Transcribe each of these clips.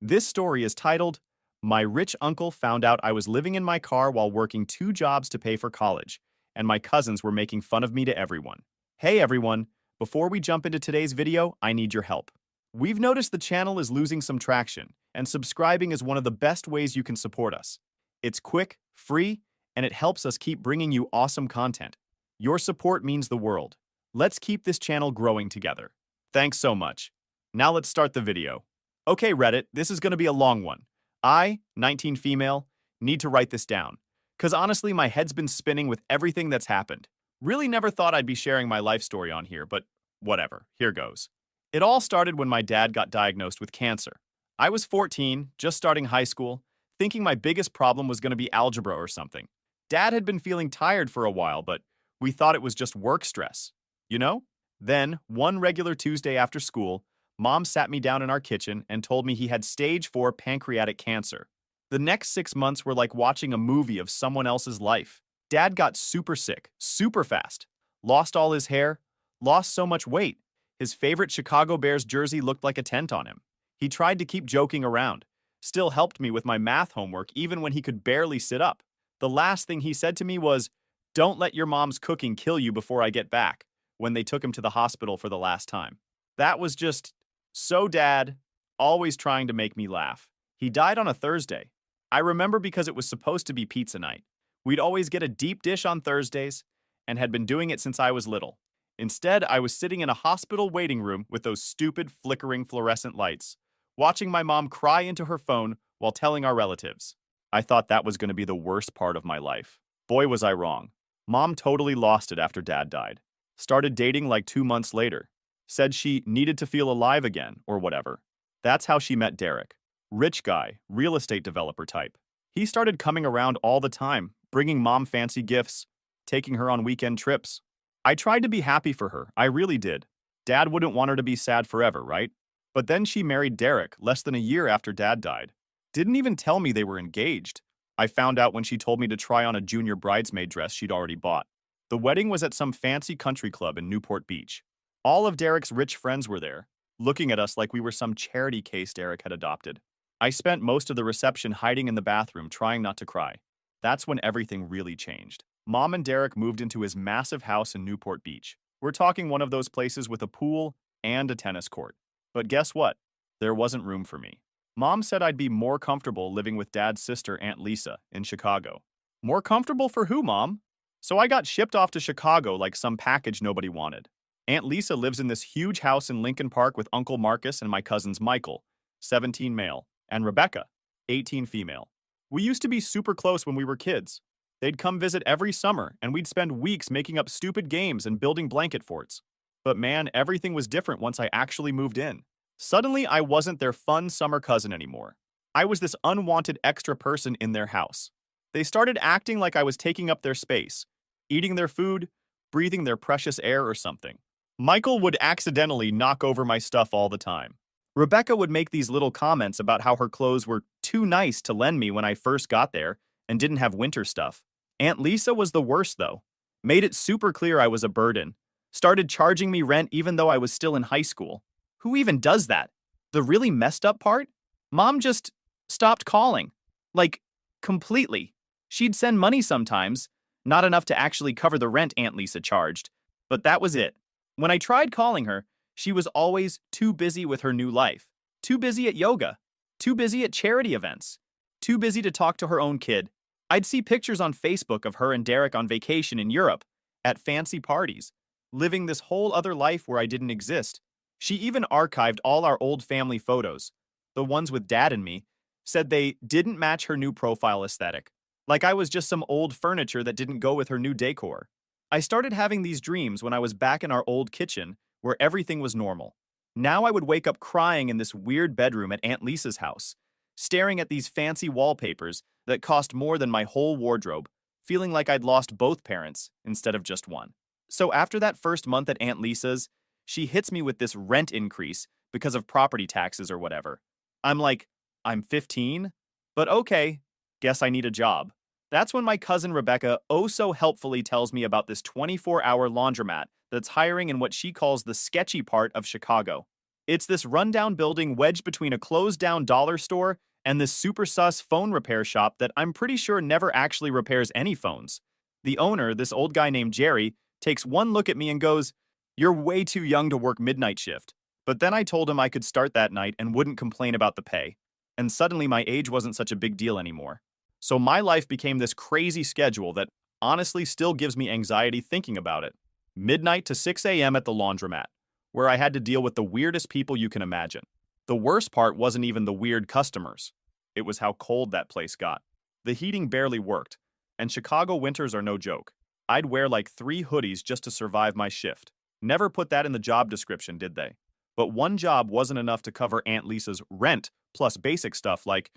This story is titled, My Rich Uncle Found Out I Was Living in My Car While Working 2 Jobs to Pay for College, and my cousins were making fun of me to everyone. Hey everyone, before we jump into today's video, I need your help. We've noticed the channel is losing some traction, and subscribing is one of the best ways you can support us. It's quick, free, and it helps us keep bringing you awesome content. Your support means the world. Let's keep this channel growing together. Thanks so much. Now let's start the video. Okay, Reddit, this is going to be a long one. I, 19 female, need to write this down. Because honestly, my head's been spinning with everything that's happened. Really never thought I'd be sharing my life story on here, but whatever, here goes. It all started when my dad got diagnosed with cancer. I was 14, just starting high school, thinking my biggest problem was going to be algebra or something. Dad had been feeling tired for a while, but we thought it was just work stress. You know? Then, one regular Tuesday after school, Mom sat me down in our kitchen and told me he had stage 4 pancreatic cancer. The next 6 months were like watching a movie of someone else's life. Dad got super sick, super fast, lost all his hair, lost so much weight. His favorite Chicago Bears jersey looked like a tent on him. He tried to keep joking around, still helped me with my math homework even when he could barely sit up. The last thing he said to me was, "Don't let your mom's cooking kill you before I get back," when they took him to the hospital for the last time. That was just so Dad, always trying to make me laugh. He died on a Thursday. I remember because it was supposed to be pizza night. We'd always get a deep dish on Thursdays and had been doing it since I was little. Instead, I was sitting in a hospital waiting room with those stupid flickering fluorescent lights, watching my mom cry into her phone while telling our relatives. I thought that was going to be the worst part of my life. Boy, was I wrong. Mom totally lost it after Dad died. Started dating like 2 months later. Said she needed to feel alive again, or whatever. That's how she met Derek. Rich guy, real estate developer type. He started coming around all the time, bringing Mom fancy gifts, taking her on weekend trips. I tried to be happy for her, I really did. Dad wouldn't want her to be sad forever, right? But then she married Derek less than a year after Dad died. Didn't even tell me they were engaged. I found out when she told me to try on a junior bridesmaid dress she'd already bought. The wedding was at some fancy country club in Newport Beach. All of Derek's rich friends were there, looking at us like we were some charity case Derek had adopted. I spent most of the reception hiding in the bathroom, trying not to cry. That's when everything really changed. Mom and Derek moved into his massive house in Newport Beach. We're talking one of those places with a pool and a tennis court. But guess what? There wasn't room for me. Mom said I'd be more comfortable living with Dad's sister, Aunt Lisa, in Chicago. More comfortable for who, Mom? So I got shipped off to Chicago like some package nobody wanted. Aunt Lisa lives in this huge house in Lincoln Park with Uncle Marcus and my cousins Michael, 17 male, and Rebecca, 18 female. We used to be super close when we were kids. They'd come visit every summer, and we'd spend weeks making up stupid games and building blanket forts. But man, everything was different once I actually moved in. Suddenly, I wasn't their fun summer cousin anymore. I was this unwanted extra person in their house. They started acting like I was taking up their space, eating their food, breathing their precious air or something. Michael would accidentally knock over my stuff all the time. Rebecca would make these little comments about how her clothes were too nice to lend me when I first got there and didn't have winter stuff. Aunt Lisa was the worst, though. Made it super clear I was a burden. Started charging me rent even though I was still in high school. Who even does that? The really messed up part? Mom just stopped calling. Like, completely. She'd send money sometimes, not enough to actually cover the rent Aunt Lisa charged, but that was it. When I tried calling her, she was always too busy with her new life, too busy at yoga, too busy at charity events, too busy to talk to her own kid. I'd see pictures on Facebook of her and Derek on vacation in Europe, at fancy parties, living this whole other life where I didn't exist. She even archived all our old family photos, the ones with Dad and me, said they didn't match her new profile aesthetic, like I was just some old furniture that didn't go with her new decor. I started having these dreams when I was back in our old kitchen where everything was normal. Now I would wake up crying in this weird bedroom at Aunt Lisa's house, staring at these fancy wallpapers that cost more than my whole wardrobe, feeling like I'd lost both parents instead of just one. So after that first month at Aunt Lisa's, she hits me with this rent increase because of property taxes or whatever. I'm like, I'm 15? But okay, guess I need a job. That's when my cousin Rebecca oh so helpfully tells me about this 24-hour laundromat that's hiring in what she calls the sketchy part of Chicago. It's this rundown building wedged between a closed-down dollar store and this super sus phone repair shop that I'm pretty sure never actually repairs any phones. The owner, this old guy named Jerry, takes one look at me and goes, "You're way too young to work midnight shift." But then I told him I could start that night and wouldn't complain about the pay. And suddenly my age wasn't such a big deal anymore. So my life became this crazy schedule that honestly still gives me anxiety thinking about it. Midnight to 6 a.m. at the laundromat, where I had to deal with the weirdest people you can imagine. The worst part wasn't even the weird customers. It was how cold that place got. The heating barely worked, and Chicago winters are no joke. I'd wear like 3 hoodies just to survive my shift. Never put that in the job description, did they? But one job wasn't enough to cover Aunt Lisa's rent, plus basic stuff like,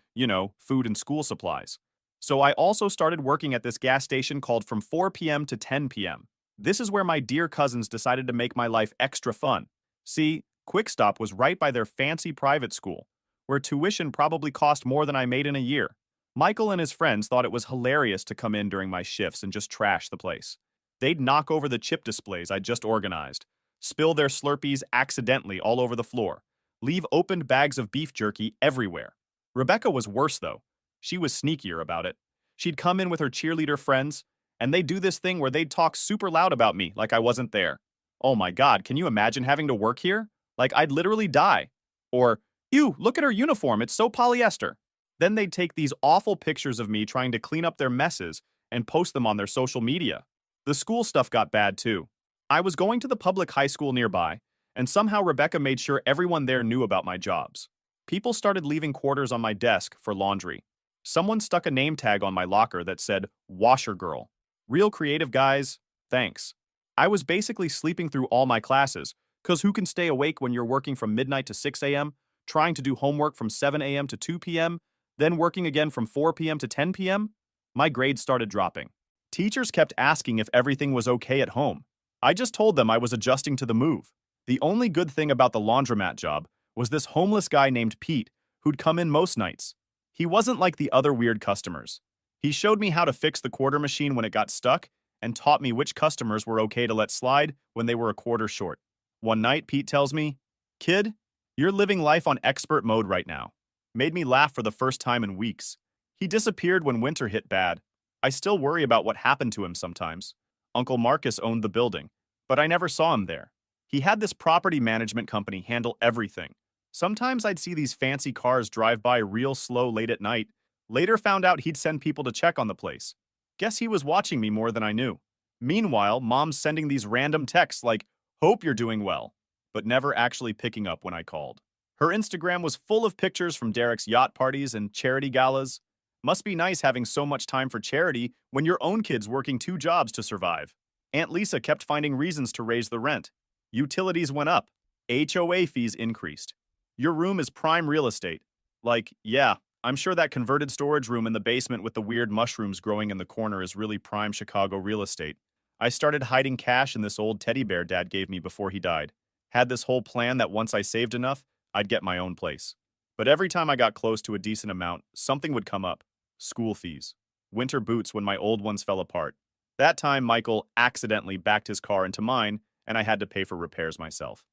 food and school supplies. So I also started working at this gas station called from 4 p.m. to 10 p.m. This is where my dear cousins decided to make my life extra fun. See, Quick Stop was right by their fancy private school, where tuition probably cost more than I made in a year. Michael and his friends thought it was hilarious to come in during my shifts and just trash the place. They'd knock over the chip displays I'd just organized, spill their Slurpees accidentally all over the floor, leave opened bags of beef jerky everywhere. Rebecca was worse, though. She was sneakier about it. She'd come in with her cheerleader friends, and they'd do this thing where they'd talk super loud about me like I wasn't there. Oh my God, can you imagine having to work here? Like I'd literally die. Or, ew, look at her uniform, it's so polyester. Then they'd take these awful pictures of me trying to clean up their messes and post them on their social media. The school stuff got bad too. I was going to the public high school nearby, and somehow Rebecca made sure everyone there knew about my jobs. People started leaving quarters on my desk for laundry. Someone stuck a name tag on my locker that said, "Washer Girl." Real creative, guys. Thanks. I was basically sleeping through all my classes, because who can stay awake when you're working from midnight to 6 a.m., trying to do homework from 7 a.m. to 2 p.m., then working again from 4 p.m. to 10 p.m.? My grades started dropping. Teachers kept asking if everything was okay at home. I just told them I was adjusting to the move. The only good thing about the laundromat job was this homeless guy named Pete who'd come in most nights. He wasn't like the other weird customers. He showed me how to fix the quarter machine when it got stuck and taught me which customers were okay to let slide when they were a quarter short. One night, Pete tells me, "Kid, you're living life on expert mode right now." Made me laugh for the first time in weeks. He disappeared when winter hit bad. I still worry about what happened to him sometimes. Uncle Marcus owned the building, but I never saw him there. He had this property management company handle everything. Sometimes I'd see these fancy cars drive by real slow late at night. Later found out he'd send people to check on the place. Guess he was watching me more than I knew. Meanwhile, Mom's sending these random texts like, "Hope you're doing well," but never actually picking up when I called. Her Instagram was full of pictures from Derek's yacht parties and charity galas. Must be nice having so much time for charity when your own kid's working 2 jobs to survive. Aunt Lisa kept finding reasons to raise the rent. Utilities went up. HOA fees increased. Your room is prime real estate. Like, yeah, I'm sure that converted storage room in the basement with the weird mushrooms growing in the corner is really prime Chicago real estate. I started hiding cash in this old teddy bear Dad gave me before he died. Had this whole plan that once I saved enough, I'd get my own place. But every time I got close to a decent amount, something would come up. School fees. Winter boots when my old ones fell apart. That time, Michael accidentally backed his car into mine, and I had to pay for repairs myself.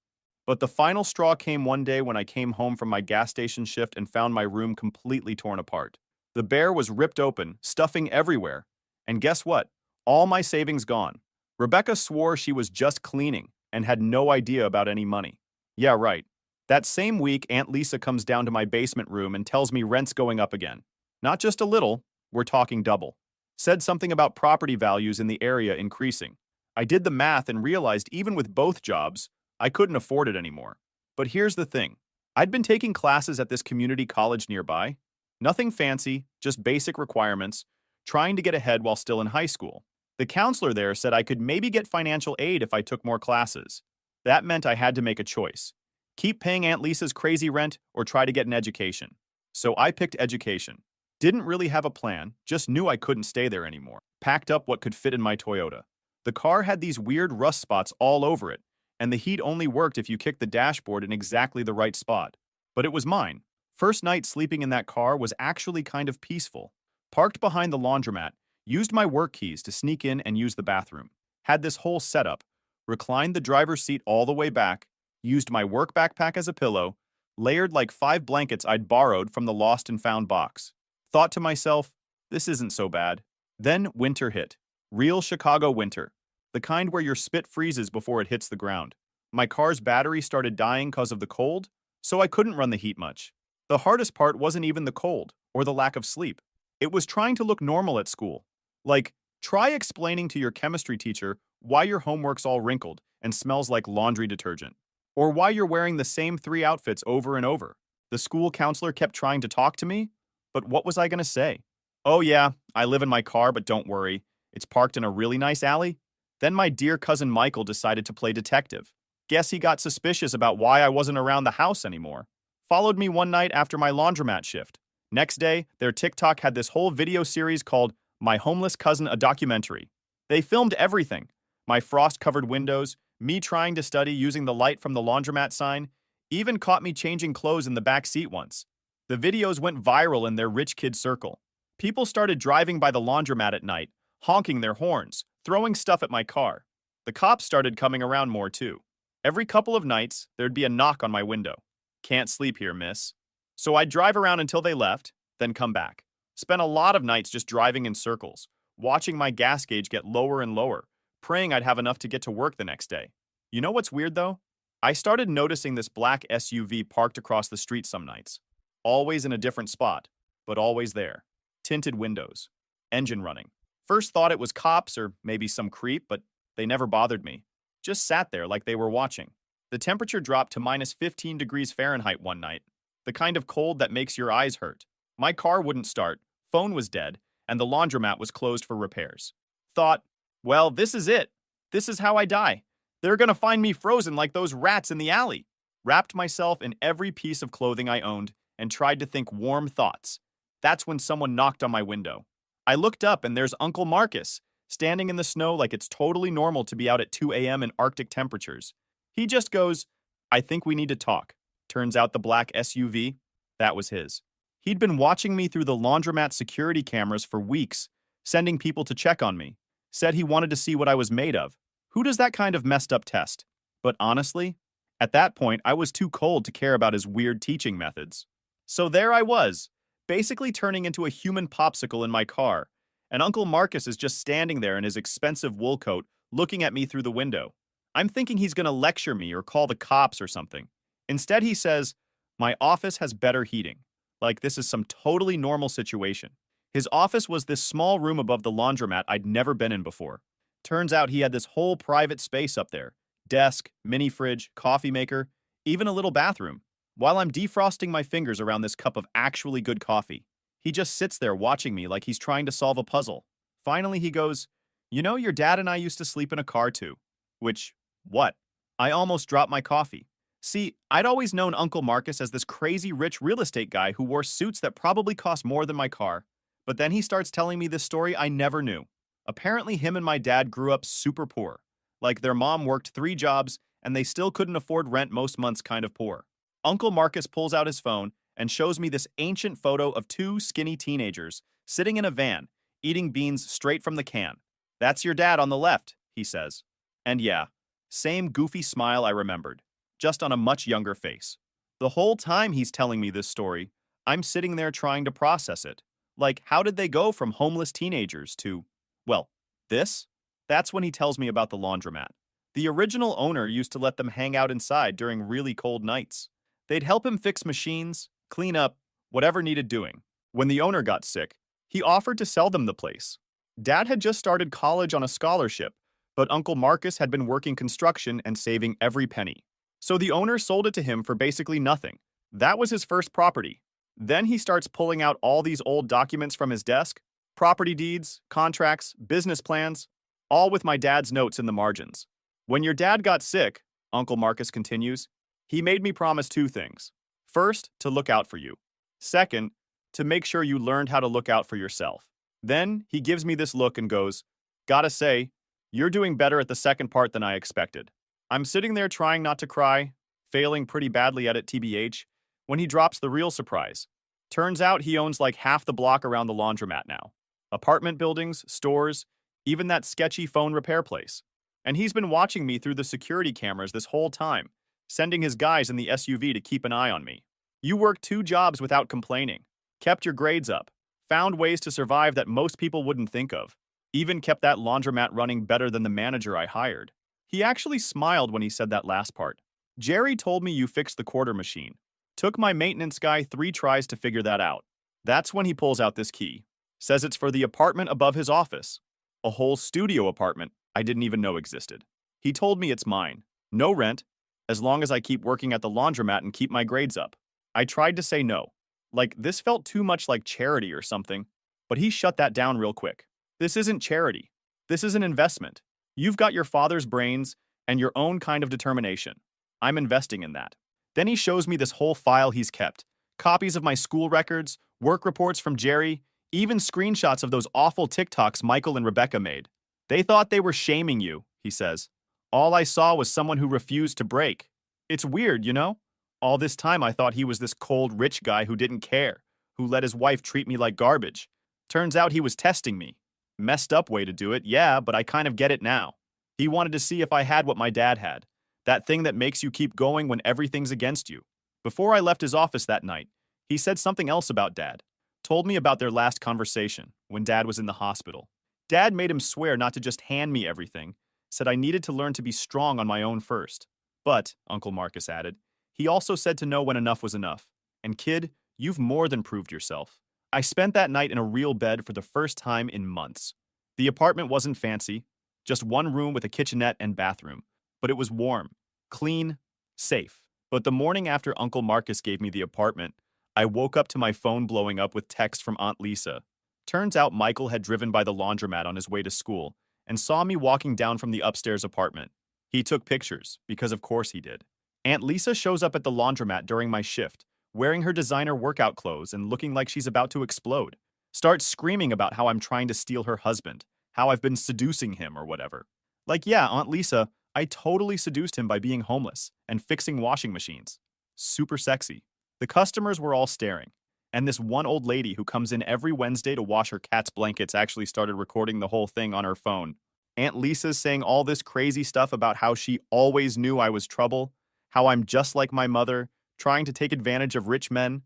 But the final straw came one day when I came home from my gas station shift and found my room completely torn apart. The bear was ripped open, stuffing everywhere. And guess what? All my savings gone. Rebecca swore she was just cleaning and had no idea about any money. Yeah, right. That same week, Aunt Lisa comes down to my basement room and tells me rent's going up again. Not just a little, we're talking double. Said something about property values in the area increasing. I did the math and realized even with both jobs, I couldn't afford it anymore. But here's the thing. I'd been taking classes at this community college nearby. Nothing fancy, just basic requirements, trying to get ahead while still in high school. The counselor there said I could maybe get financial aid if I took more classes. That meant I had to make a choice. Keep paying Aunt Lisa's crazy rent or try to get an education. So I picked education. Didn't really have a plan, just knew I couldn't stay there anymore. Packed up what could fit in my Toyota. The car had these weird rust spots all over it, and the heat only worked if you kicked the dashboard in exactly the right spot. But it was mine. First night sleeping in that car was actually kind of peaceful. Parked behind the laundromat, used my work keys to sneak in and use the bathroom. Had this whole setup. Reclined the driver's seat all the way back. used my work backpack as a pillow, layered like 5 blankets I'd borrowed from the lost and found box. Thought to myself, this isn't so bad. Then winter hit. Real Chicago winter. The kind where your spit freezes before it hits the ground. My car's battery started dying because of the cold, so I couldn't run the heat much. The hardest part wasn't even the cold or the lack of sleep. It was trying to look normal at school. Like, try explaining to your chemistry teacher why your homework's all wrinkled and smells like laundry detergent, or why you're wearing the same 3 outfits over and over. The school counselor kept trying to talk to me, but what was I going to say? Oh yeah, I live in my car, but don't worry. It's parked in a really nice alley. Then my dear cousin Michael decided to play detective. Guess he got suspicious about why I wasn't around the house anymore. Followed me one night after my laundromat shift. Next day, their TikTok had this whole video series called My Homeless Cousin, a Documentary. They filmed everything. My frost-covered windows, me trying to study using the light from the laundromat sign, even caught me changing clothes in the back seat once. The videos went viral in their rich kid circle. People started driving by the laundromat at night, honking their horns, throwing stuff at my car. The cops started coming around more too. Every couple of nights, there'd be a knock on my window. Can't sleep here, miss. So I'd drive around until they left, then come back. Spent a lot of nights just driving in circles, watching my gas gauge get lower and lower, praying I'd have enough to get to work the next day. You know what's weird though? I started noticing this black SUV parked across the street some nights. Always in a different spot, but always there. Tinted windows. Engine running. First thought it was cops or maybe some creep, but they never bothered me. Just sat there like they were watching. The temperature dropped to minus 15 degrees Fahrenheit one night. The kind of cold that makes your eyes hurt. My car wouldn't start, phone was dead, and the laundromat was closed for repairs. Thought, well, this is it. This is how I die. They're gonna find me frozen like those rats in the alley. Wrapped myself in every piece of clothing I owned and tried to think warm thoughts. That's when someone knocked on my window. I looked up and there's Uncle Marcus, standing in the snow like it's totally normal to be out at 2 a.m. in Arctic temperatures. He just goes, I think we need to talk. Turns out the black SUV, that was his. He'd been watching me through the laundromat security cameras for weeks, sending people to check on me. Said he wanted to see what I was made of. Who does that kind of messed up test? But honestly, at that point, I was too cold to care about his weird teaching methods. So there I was, basically turning into a human popsicle in my car, and Uncle Marcus is just standing there in his expensive wool coat, looking at me through the window. I'm thinking he's gonna lecture me or call the cops or something. Instead, he says, my office has better heating. Like this is some totally normal situation. His office was this small room above the laundromat I'd never been in before. Turns out he had this whole private space up there. Desk, mini fridge, coffee maker, even a little bathroom. While I'm defrosting my fingers around this cup of actually good coffee, he just sits there watching me like he's trying to solve a puzzle. Finally, he goes, you know, your dad and I used to sleep in a car too. Which, what? I almost dropped my coffee. See, I'd always known Uncle Marcus as this crazy rich real estate guy who wore suits that probably cost more than my car. But then he starts telling me this story I never knew. Apparently him and my dad grew up super poor. Like their mom worked 3 jobs and they still couldn't afford rent most months, kind of poor. Uncle Marcus pulls out his phone and shows me this ancient photo of 2 skinny teenagers sitting in a van, eating beans straight from the can. That's your dad on the left, he says. And yeah, same goofy smile I remembered, just on a much younger face. The whole time he's telling me this story, I'm sitting there trying to process it. Like, how did they go from homeless teenagers to, well, this? That's when he tells me about the laundromat. The original owner used to let them hang out inside during really cold nights. They'd help him fix machines, clean up, whatever needed doing. When the owner got sick, he offered to sell them the place. Dad had just started college on a scholarship, but Uncle Marcus had been working construction and saving every penny. So the owner sold it to him for basically nothing. That was his first property. Then he starts pulling out all these old documents from his desk, property deeds, contracts, business plans, all with my dad's notes in the margins. When your dad got sick, Uncle Marcus continues, he made me promise 2 things. First, to look out for you. Second, to make sure you learned how to look out for yourself. Then he gives me this look and goes, gotta say, you're doing better at the second part than I expected. I'm sitting there trying not to cry, failing pretty badly at it TBH, when he drops the real surprise. Turns out he owns like half the block around the laundromat now. Apartment buildings, stores, even that sketchy phone repair place. And he's been watching me through the security cameras this whole time, sending his guys in the SUV to keep an eye on me. You worked 2 jobs without complaining, kept your grades up, found ways to survive that most people wouldn't think of, even kept that laundromat running better than the manager I hired. He actually smiled when he said that last part. Jerry told me you fixed the quarter machine. Took my maintenance guy 3 tries to figure that out. That's when he pulls out this key. Says it's for the apartment above his office. A whole studio apartment I didn't even know existed. He told me it's mine. No rent, as long as I keep working at the laundromat and keep my grades up. I tried to say no. Like, this felt too much like charity or something. But he shut that down real quick. This isn't charity. This is an investment. You've got your father's brains and your own kind of determination. I'm investing in that. Then he shows me this whole file he's kept. Copies of my school records, work reports from Jerry, even screenshots of those awful TikToks Michael and Rebecca made. They thought they were shaming you, he says. All I saw was someone who refused to break. It's weird, you know? All this time I thought he was this cold, rich guy who didn't care, who let his wife treat me like garbage. Turns out he was testing me. Messed up way to do it, yeah, but I kind of get it now. He wanted to see if I had what my dad had. That thing that makes you keep going when everything's against you. Before I left his office that night, he said something else about Dad. Told me about their last conversation, when Dad was in the hospital. Dad made him swear not to just hand me everything, said I needed to learn to be strong on my own first. But, Uncle Marcus added, he also said to know when enough was enough. And kid, you've more than proved yourself. I spent that night in a real bed for the first time in months. The apartment wasn't fancy, just one room with a kitchenette and bathroom. But it was warm, clean, safe. But the morning after Uncle Marcus gave me the apartment, I woke up to my phone blowing up with text from Aunt Lisa. Turns out Michael had driven by the laundromat on his way to school and saw me walking down from the upstairs apartment. He took pictures, because of course he did. Aunt Lisa shows up at the laundromat during my shift, wearing her designer workout clothes and looking like she's about to explode. Starts screaming about how I'm trying to steal her husband, how I've been seducing him or whatever. Like, yeah, Aunt Lisa, I totally seduced him by being homeless and fixing washing machines. Super sexy. The customers were all staring, and this one old lady who comes in every Wednesday to wash her cat's blankets actually started recording the whole thing on her phone. Aunt Lisa's saying all this crazy stuff about how she always knew I was trouble, how I'm just like my mother, trying to take advantage of rich men.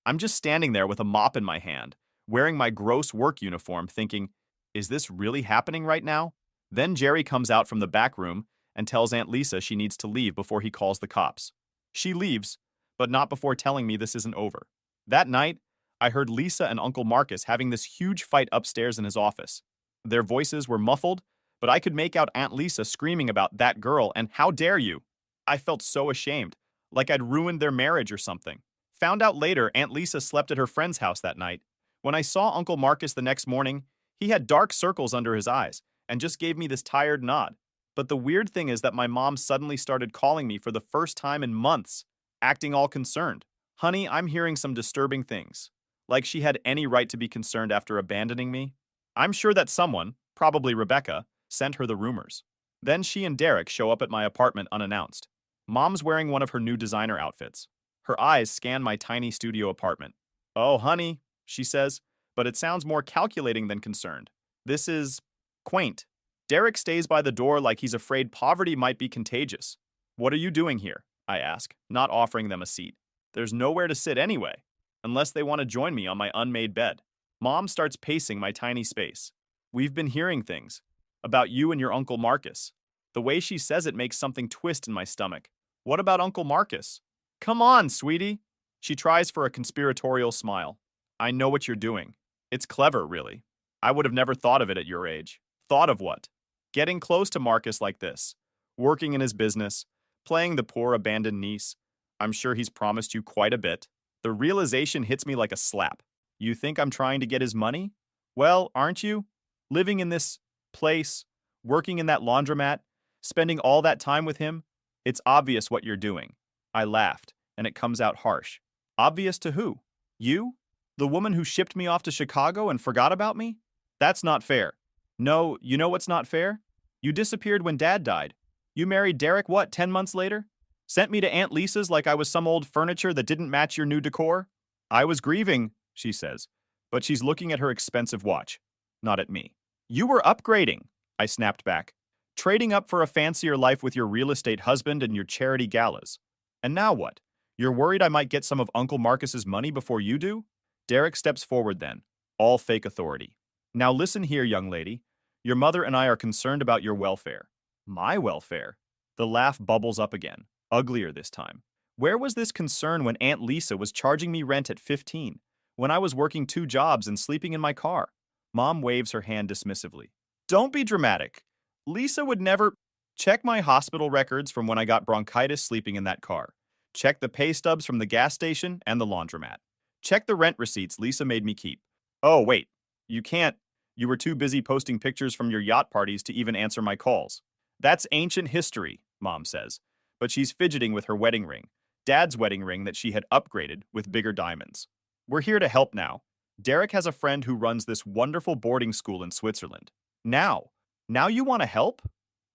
I'm just standing there with a mop in my hand, wearing my gross work uniform, thinking, is this really happening right now? Then Jerry comes out from the back room and tells Aunt Lisa she needs to leave before he calls the cops. She leaves, but not before telling me this isn't over. That night, I heard Lisa and Uncle Marcus having this huge fight upstairs in his office. Their voices were muffled, but I could make out Aunt Lisa screaming about that girl and how dare you. I felt so ashamed, like I'd ruined their marriage or something. Found out later Aunt Lisa slept at her friend's house that night. When I saw Uncle Marcus the next morning, he had dark circles under his eyes and just gave me this tired nod. But the weird thing is that my mom suddenly started calling me for the first time in months, acting all concerned. Honey, I'm hearing some disturbing things. Like she had any right to be concerned after abandoning me. I'm sure that someone, probably Rebecca, sent her the rumors. Then she and Derek show up at my apartment unannounced. Mom's wearing one of her new designer outfits. Her eyes scan my tiny studio apartment. Oh, honey, she says, but it sounds more calculating than concerned. This is quaint. Derek stays by the door like he's afraid poverty might be contagious. What are you doing here? I ask, not offering them a seat. There's nowhere to sit anyway, unless they want to join me on my unmade bed. Mom starts pacing my tiny space. We've been hearing things about you and your Uncle Marcus. The way she says it makes something twist in my stomach. What about Uncle Marcus? Come on, sweetie. She tries for a conspiratorial smile. I know what you're doing. It's clever, really. I would have never thought of it at your age. Thought of what? Getting close to Marcus like this. Working in his business. Playing the poor abandoned niece. I'm sure he's promised you quite a bit. The realization hits me like a slap. You think I'm trying to get his money? Well, aren't you? Living in this place, working in that laundromat, spending all that time with him, it's obvious what you're doing. I laughed, and it comes out harsh. Obvious to who? You? The woman who shipped me off to Chicago and forgot about me? That's not fair. No, you know what's not fair? You disappeared when Dad died. You married Derek, what, 10 months later? Sent me to Aunt Lisa's like I was some old furniture that didn't match your new decor? I was grieving, she says, but she's looking at her expensive watch, not at me. You were upgrading, I snapped back. trading up for a fancier life with your real estate husband and your charity galas. And now what? You're worried I might get some of Uncle Marcus's money before you do? Derek steps forward then, all fake authority. Now listen here, young lady. Your mother and I are concerned about your welfare. My welfare? The laugh bubbles up again, uglier this time. Where was this concern when Aunt Lisa was charging me rent at 15, when I was working 2 jobs and sleeping in my car? Mom waves her hand dismissively. Don't be dramatic. Lisa would never. Check my hospital records from when I got bronchitis sleeping in that car. Check the pay stubs from the gas station and the laundromat. Check the rent receipts Lisa made me keep. Oh, wait. You can't. You were too busy posting pictures from your yacht parties to even answer my calls. That's ancient history, Mom says. But she's fidgeting with her wedding ring, Dad's wedding ring that she had upgraded with bigger diamonds. We're here to help now. Derek has a friend who runs this wonderful boarding school in Switzerland. Now you want to help?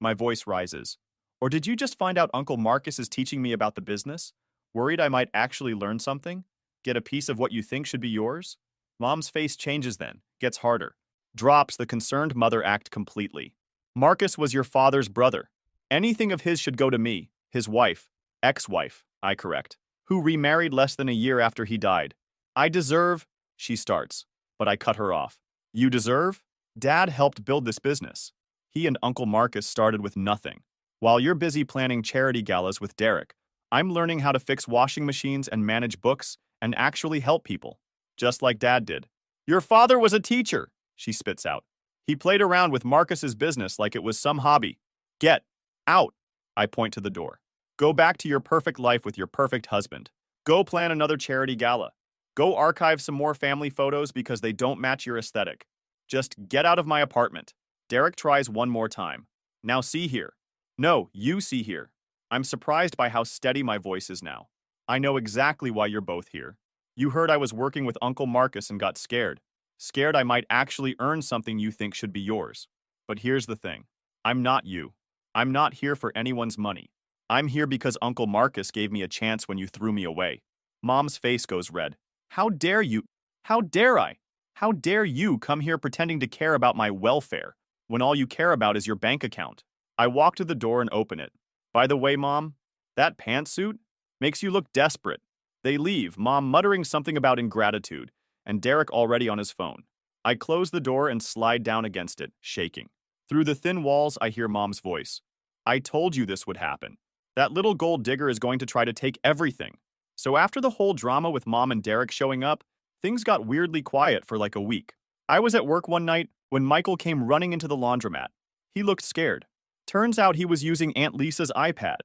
My voice rises. Or did you just find out Uncle Marcus is teaching me about the business? Worried I might actually learn something? Get a piece of what you think should be yours? Mom's face changes then, gets harder. Drops the concerned mother act completely. Marcus was your father's brother. Anything of his should go to me, his wife, ex-wife, I correct, who remarried less than a year after he died. I deserve, she starts, but I cut her off. You deserve? Dad helped build this business. He and Uncle Marcus started with nothing. While you're busy planning charity galas with Derek, I'm learning how to fix washing machines and manage books and actually help people, just like Dad did. Your father was a teacher, she spits out. He played around with Marcus's business like it was some hobby. Get out, I point to the door. Go back to your perfect life with your perfect husband. Go plan another charity gala. Go archive some more family photos because they don't match your aesthetic. Just get out of my apartment. Derek tries one more time. Now see here. No, you see here. I'm surprised by how steady my voice is now. I know exactly why you're both here. You heard I was working with Uncle Marcus and got scared. Scared I might actually earn something you think should be yours. But here's the thing. I'm not you. I'm not here for anyone's money. I'm here because Uncle Marcus gave me a chance when you threw me away. Mom's face goes red. How dare you? How dare I? How dare you come here pretending to care about my welfare when all you care about is your bank account? I walk to the door and open it. By the way, Mom, that pantsuit makes you look desperate. They leave, Mom muttering something about ingratitude, and Derek already on his phone. I close the door and slide down against it, shaking. Through the thin walls, I hear Mom's voice. I told you this would happen. That little gold digger is going to try to take everything. So after the whole drama with Mom and Derek showing up, things got weirdly quiet for like a week. I was at work one night when Michael came running into the laundromat. He looked scared. Turns out he was using Aunt Lisa's iPad.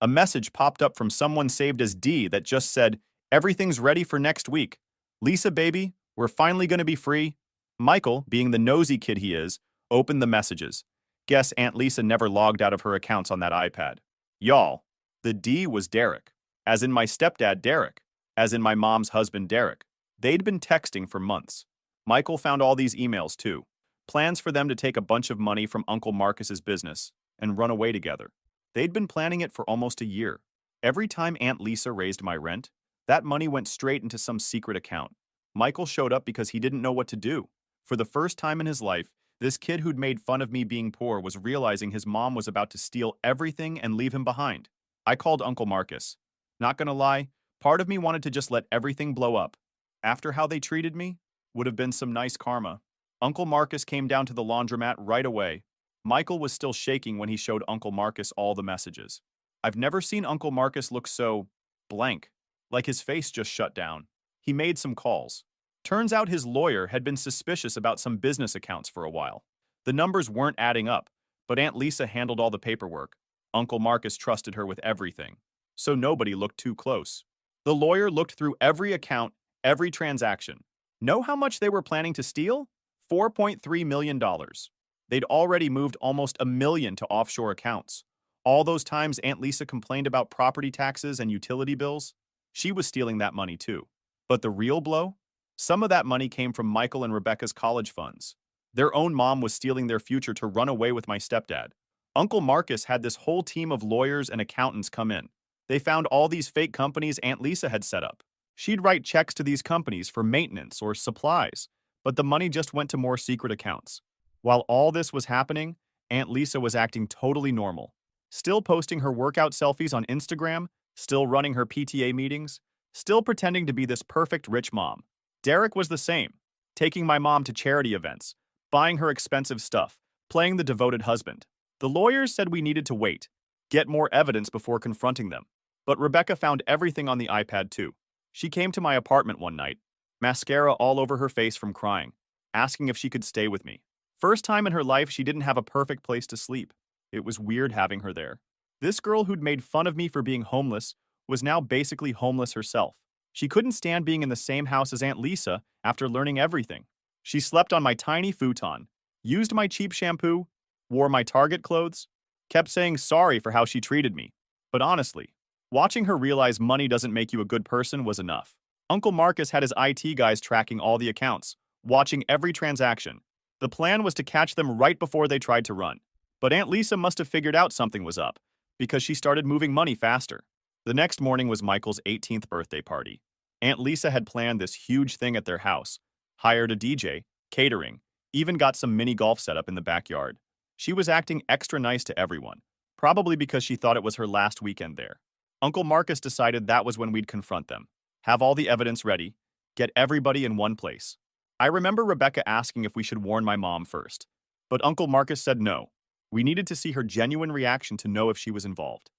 A message popped up from someone saved as D that just said, "Everything's ready for next week. Lisa, baby, we're finally going to be free." Michael, being the nosy kid he is, opened the messages. Guess Aunt Lisa never logged out of her accounts on that iPad. Y'all, the D was Derek. As in my stepdad, Derek. As in my mom's husband, Derek. They'd been texting for months. Michael found all these emails too. Plans for them to take a bunch of money from Uncle Marcus's business and run away together. They'd been planning it for almost a year. Every time Aunt Lisa raised my rent, that money went straight into some secret account. Michael showed up because he didn't know what to do. For the first time in his life, this kid who'd made fun of me being poor was realizing his mom was about to steal everything and leave him behind. I called Uncle Marcus. Not gonna lie, part of me wanted to just let everything blow up. After how they treated me, would have been some nice karma. Uncle Marcus came down to the laundromat right away. Michael was still shaking when he showed Uncle Marcus all the messages. I've never seen Uncle Marcus look so blank, like his face just shut down. He made some calls. Turns out his lawyer had been suspicious about some business accounts for a while. The numbers weren't adding up, but Aunt Lisa handled all the paperwork. Uncle Marcus trusted her with everything, so nobody looked too close. The lawyer looked through every account, every transaction. Know how much they were planning to steal? $4.3 million. They'd already moved almost $1 million to offshore accounts. All those times Aunt Lisa complained about property taxes and utility bills, she was stealing that money too. But the real blow? Some of that money came from Michael and Rebecca's college funds. Their own mom was stealing their future to run away with my stepdad. Uncle Marcus had this whole team of lawyers and accountants come in. They found all these fake companies Aunt Lisa had set up. She'd write checks to these companies for maintenance or supplies, but the money just went to more secret accounts. While all this was happening, Aunt Lisa was acting totally normal. Still posting her workout selfies on Instagram, still running her PTA meetings, still pretending to be this perfect rich mom. Derek was the same, taking my mom to charity events, buying her expensive stuff, playing the devoted husband. The lawyers said we needed to wait, get more evidence before confronting them. But Rebecca found everything on the iPad too. She came to my apartment one night, mascara all over her face from crying, asking if she could stay with me. First time in her life she didn't have a perfect place to sleep. It was weird having her there. This girl who'd made fun of me for being homeless was now basically homeless herself. She couldn't stand being in the same house as Aunt Lisa after learning everything. She slept on my tiny futon, used my cheap shampoo, wore my Target clothes, kept saying sorry for how she treated me. But honestly, watching her realize money doesn't make you a good person was enough. Uncle Marcus had his IT guys tracking all the accounts, watching every transaction. The plan was to catch them right before they tried to run. But Aunt Lisa must have figured out something was up, because she started moving money faster. The next morning was Michael's 18th birthday party. Aunt Lisa had planned this huge thing at their house, hired a DJ, catering, even got some mini golf set up in the backyard. She was acting extra nice to everyone, probably because she thought it was her last weekend there. Uncle Marcus decided that was when we'd confront them, have all the evidence ready, get everybody in one place. I remember Rebecca asking if we should warn my mom first, but Uncle Marcus said no. We needed to see her genuine reaction to know if she was involved.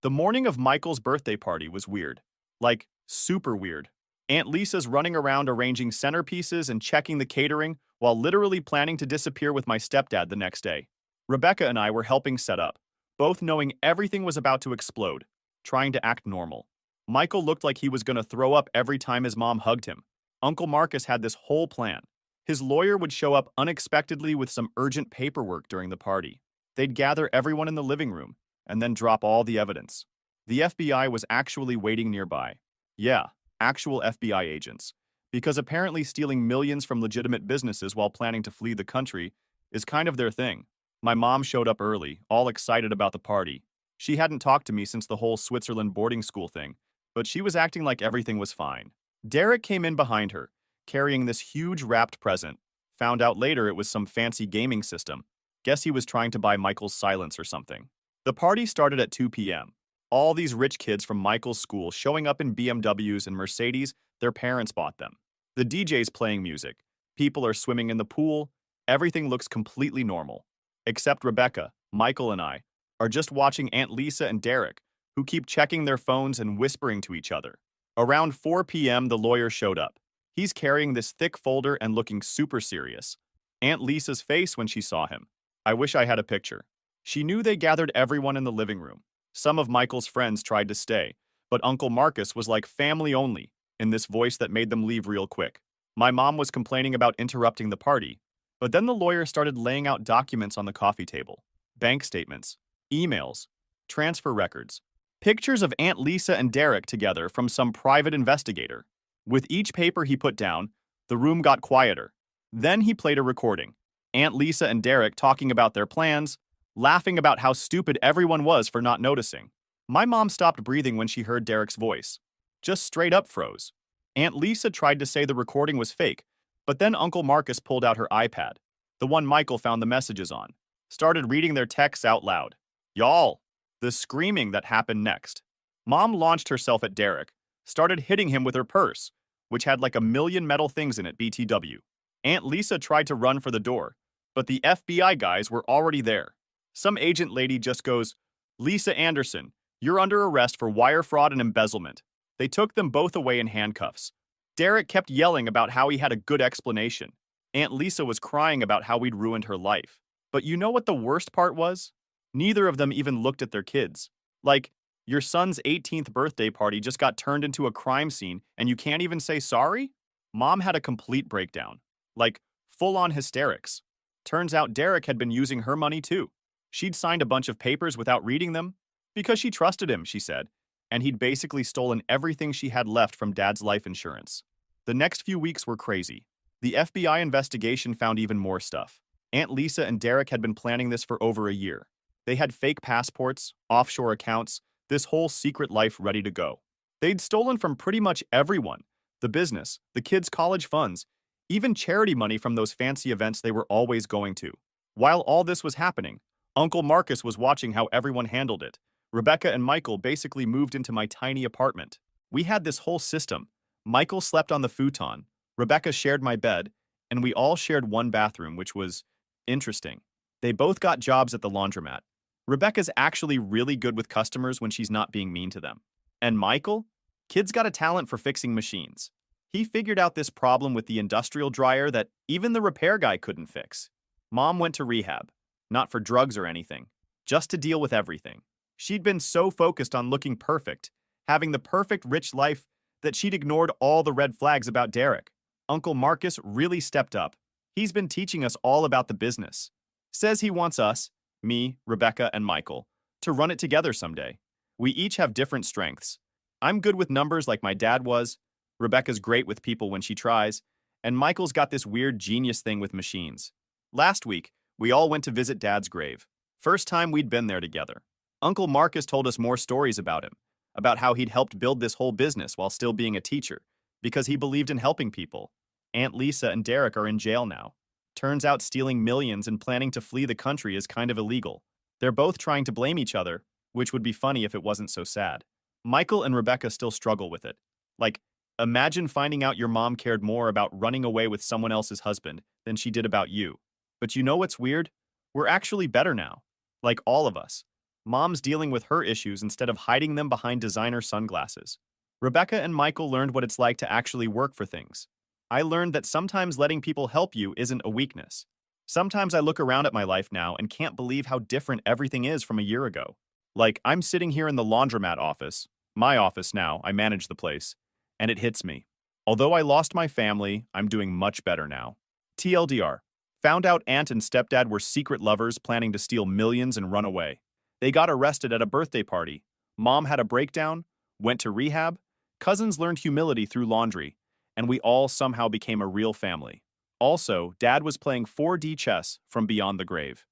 The morning of Michael's birthday party was weird. Like, super weird. Aunt Lisa's running around arranging centerpieces and checking the catering while literally planning to disappear with my stepdad the next day. Rebecca and I were helping set up, both knowing everything was about to explode, trying to act normal. Michael looked like he was going to throw up every time his mom hugged him. Uncle Marcus had this whole plan. His lawyer would show up unexpectedly with some urgent paperwork during the party. They'd gather everyone in the living room and then drop all the evidence. The FBI was actually waiting nearby. Yeah, actual FBI agents. Because apparently stealing millions from legitimate businesses while planning to flee the country is kind of their thing. My mom showed up early, all excited about the party. She hadn't talked to me since the whole Switzerland boarding school thing, but she was acting like everything was fine. Derek came in behind her, carrying this huge wrapped present. Found out later it was some fancy gaming system. Guess he was trying to buy Michael's silence or something. The party started at 2 p.m. All these rich kids from Michael's school showing up in BMWs and Mercedes their parents bought them. The DJ's playing music. People are swimming in the pool. Everything looks completely normal. Except Rebecca, Michael, and I are just watching Aunt Lisa and Derek, who keep checking their phones and whispering to each other. Around 4 p.m., the lawyer showed up. He's carrying this thick folder and looking super serious. Aunt Lisa's face when she saw him. I wish I had a picture. She knew they gathered everyone in the living room. Some of Michael's friends tried to stay, but Uncle Marcus was like family only, in this voice that made them leave real quick. My mom was complaining about interrupting the party, but then the lawyer started laying out documents on the coffee table. Bank statements, emails, transfer records, pictures of Aunt Lisa and Derek together from some private investigator. With each paper he put down, the room got quieter. Then he played a recording. Aunt Lisa and Derek talking about their plans, laughing about how stupid everyone was for not noticing. My mom stopped breathing when she heard Derek's voice. Just straight up froze. Aunt Lisa tried to say the recording was fake, but then Uncle Marcus pulled out her iPad, the one Michael found the messages on, started reading their texts out loud. Y'all! The screaming that happened next. Mom launched herself at Derek, started hitting him with her purse, which had like a million metal things in it BTW. Aunt Lisa tried to run for the door, but the FBI guys were already there. Some agent lady just goes, "Lisa Anderson, you're under arrest for wire fraud and embezzlement." They took them both away in handcuffs. Derek kept yelling about how he had a good explanation. Aunt Lisa was crying about how we'd ruined her life. But you know what the worst part was? Neither of them even looked at their kids. Like, your son's 18th birthday party just got turned into a crime scene and you can't even say sorry? Mom had a complete breakdown. Like, full-on hysterics. Turns out Derek had been using her money too. She'd signed a bunch of papers without reading them. Because she trusted him, she said, and he'd basically stolen everything she had left from Dad's life insurance. The next few weeks were crazy. The FBI investigation found even more stuff. Aunt Lisa and Derek had been planning this for over a year. They had fake passports, offshore accounts, this whole secret life ready to go. They'd stolen from pretty much everyone, the business, the kids' college funds, even charity money from those fancy events they were always going to. While all this was happening, Uncle Marcus was watching how everyone handled it. Rebecca and Michael basically moved into my tiny apartment. We had this whole system. Michael slept on the futon, Rebecca shared my bed, and we all shared one bathroom, which was interesting. They both got jobs at the laundromat. Rebecca's actually really good with customers when she's not being mean to them. And Michael? Kid's got a talent for fixing machines. He figured out this problem with the industrial dryer that even the repair guy couldn't fix. Mom went to rehab, not for drugs or anything, just to deal with everything. She'd been so focused on looking perfect, having the perfect rich life, that she'd ignored all the red flags about Derek. Uncle Marcus really stepped up. He's been teaching us all about the business. Says he wants us, me, Rebecca, and Michael, to run it together someday. We each have different strengths. I'm good with numbers like my dad was, Rebecca's great with people when she tries, and Michael's got this weird genius thing with machines. Last week, we all went to visit Dad's grave. First time we'd been there together. Uncle Marcus told us more stories about him, about how he'd helped build this whole business while still being a teacher, because he believed in helping people. Aunt Lisa and Derek are in jail now. Turns out stealing millions and planning to flee the country is kind of illegal. They're both trying to blame each other, which would be funny if it wasn't so sad. Michael and Rebecca still struggle with it. Like, imagine finding out your mom cared more about running away with someone else's husband than she did about you. But you know what's weird? We're actually better now. Like all of us. Mom's dealing with her issues instead of hiding them behind designer sunglasses. Rebecca and Michael learned what it's like to actually work for things. I learned that sometimes letting people help you isn't a weakness. Sometimes I look around at my life now and can't believe how different everything is from a year ago. Like, I'm sitting here in the laundromat office, my office now, I manage the place, and it hits me. Although I lost my family, I'm doing much better now. TLDR. Found out aunt and stepdad were secret lovers planning to steal millions and run away. They got arrested at a birthday party. Mom had a breakdown, went to rehab, cousins learned humility through laundry, and we all somehow became a real family. Also, Dad was playing 4D chess from beyond the grave.